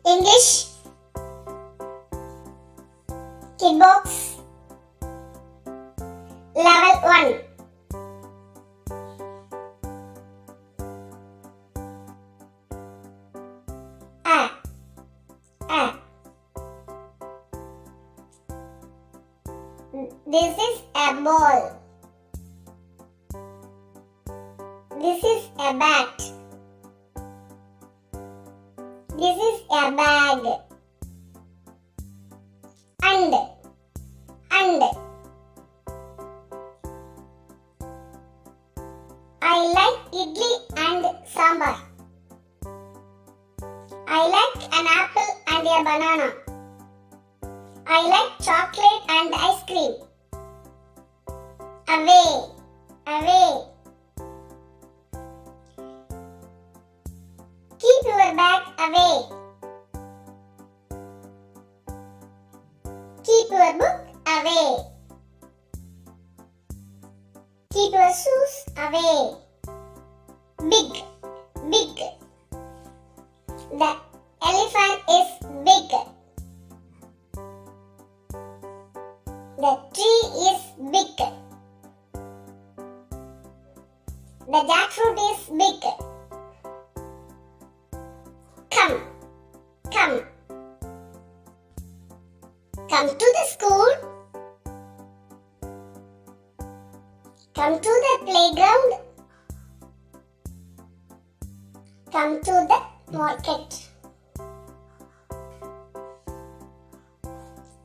English, Kidbox, Level 1. This is a ball. This is a bat. This is a bag. And I like idli and sambar. I like an apple and a banana. I like chocolate and ice cream. Away, away. Keep your bag away. Keep your book away. Keep your shoes away. Big, big. The elephant is big. The tree is big. The jackfruit is big. Come, come. Come to the school. Come to the playground. Come to the market.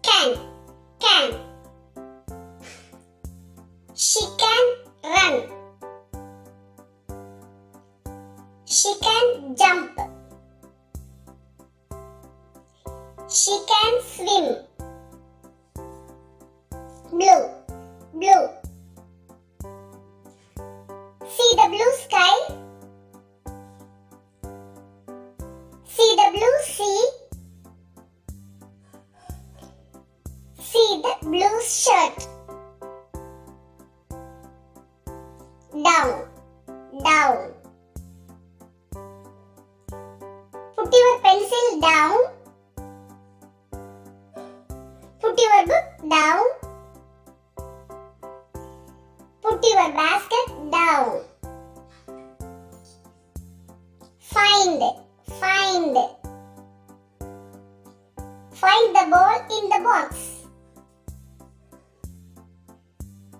Can. She can run. She can jump. She can swim. Blue. See the blue sky. See the blue sea. See the blue shirt. Down. Put your pencil down. Put your book down. Put your basket down. Find the ball in the box.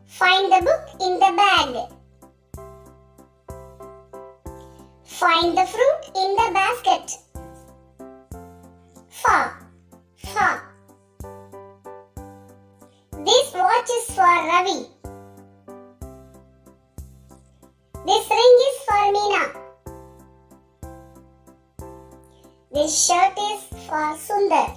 Find the book in the bag. Find the fruit in the basket. Fa. This watch is for Ravi. This ring is for Meena. This shirt is for Sundar.